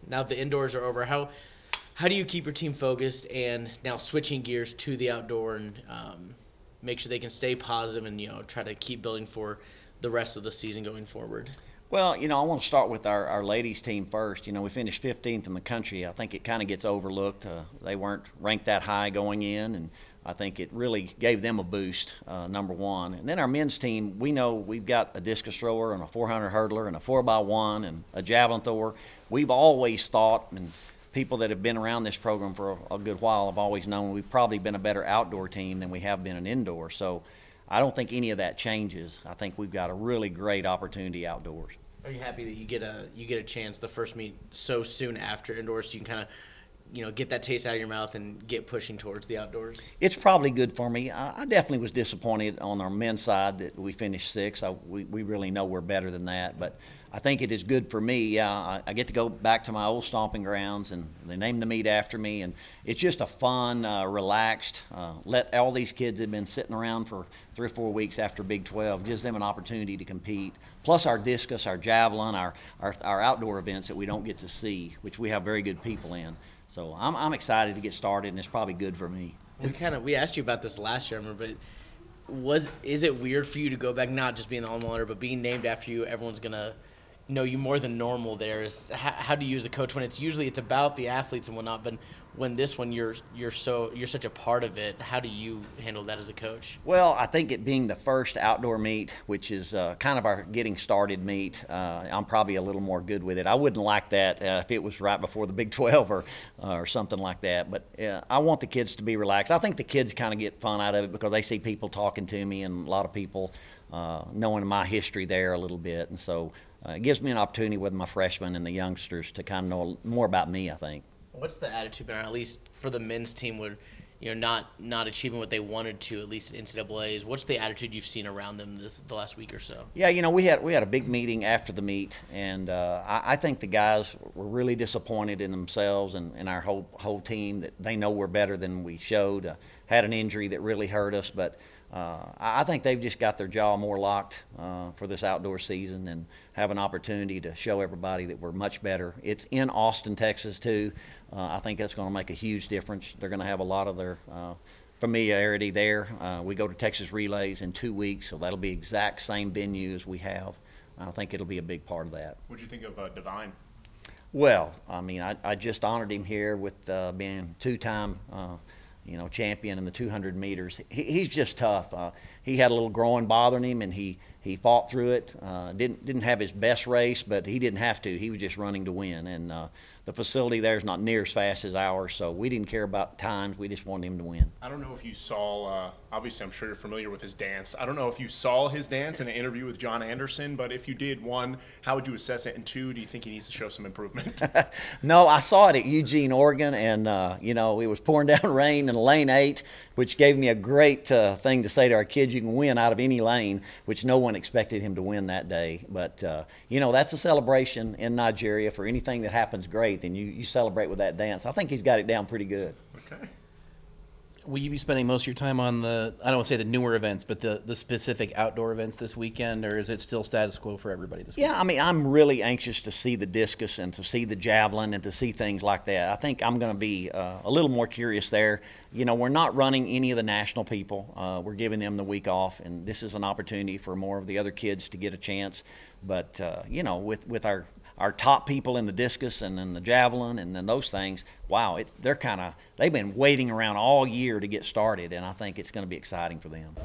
now the indoors are over. How do you keep your team focused and now switching gears to the outdoor and make sure they can stay positive and try to keep building for the rest of the season going forward? Well, I want to start with our ladies team first. We finished 15th in the country. I think it kind of gets overlooked. They weren't ranked that high going in, and I think it really gave them a boost, number one. And then our men's team, we know we've got a discus thrower and a 400 hurdler and a 4x1 and a javelin thrower. We've always thought, and people that have been around this program for a good while have always known we've probably been a better outdoor team than we have been an indoor. So I don't think any of that changes. I think we've got a really great opportunity outdoors. Are you happy that you get a chance the first meet so soon after indoors, so you can kind of get that taste out of your mouth and get pushing towards the outdoors? It's probably good for me. I definitely was disappointed on our men's side that we finished sixth. We really know we're better than that, but I think it is good for me. Yeah, I get to go back to my old stomping grounds, and they named the meet after me, and it's just a fun, relaxed, let all these kids that have been sitting around for 3 or 4 weeks after Big 12, gives them an opportunity to compete. Plus our discus, our javelin, our outdoor events that we don't get to see, which we have very good people in. So I'm excited to get started, and it's probably good for me. We asked you about this last year, I remember, but is it weird for you to go back, not just being the alma mater, but being named after you? Everyone's gonna know you more than normal. How do you as a coach when it's about the athletes and whatnot, but when this one you're such a part of it? How do you handle that as a coach? Well, I think it being the first outdoor meet, which is kind of our getting started meet, I'm probably a little more good with it. I wouldn't like that if it was right before the Big 12 or something like that. But I want the kids to be relaxed. I think the kids kind of get fun out of it because they see people talking to me and a lot of people knowing my history there a little bit, and so it gives me an opportunity with my freshmen and the youngsters to kind of know more about me, I think. What's the attitude been, at least for the men's team, with not achieving what they wanted to, at least at NCAA's? What's the attitude you've seen around them the last week or so? Yeah, we had a big meeting after the meet, and I think the guys were really disappointed in themselves and our whole team, that they know we're better than we showed. Had an injury that really hurt us, but I think they've just got their jaw more locked for this outdoor season and have an opportunity to show everybody that we're much better. It's in Austin, Texas, too. I think that's going to make a huge difference. They're going to have a lot of their familiarity there. We go to Texas Relays in 2 weeks, so that'll be exact same venue as we have. I think it'll be a big part of that. What do you think of Divine? Well, I mean, I just honored him here with being two-time champion in the 200 meters. He's just tough. He had a little groin bothering him, and he fought through it. Didn't have his best race, but he didn't have to. He was just running to win, and the facility there is not near as fast as ours, so we didn't care about times. We just wanted him to win. I don't know if you saw, obviously I'm sure you're familiar with his dance. I don't know if you saw his dance in an interview with John Anderson, but if you did, one, how would you assess it? And two, do you think he needs to show some improvement? No, I saw it at Eugene, Oregon, and, it was pouring down rain in lane 8, which gave me a great thing to say to our kids. You can win out of any lane, which no one expected him to win that day. But, that's a celebration in Nigeria. For anything that happens great, then you celebrate with that dance. I think he's got it down pretty good. Okay. Will you be spending most of your time on I don't want to say the newer events, but the specific outdoor events this weekend, or is it still status quo for everybody this weekend? Yeah, I mean, I'm really anxious to see the discus and to see the javelin and to see things like that. I think I'm going to be a little more curious there. We're not running any of the national people. We're giving them the week off, and this is an opportunity for more of the other kids to get a chance. But, with our top people in the discus and in the javelin and then those things, wow, they've been waiting around all year to get started, and I think it's going to be exciting for them.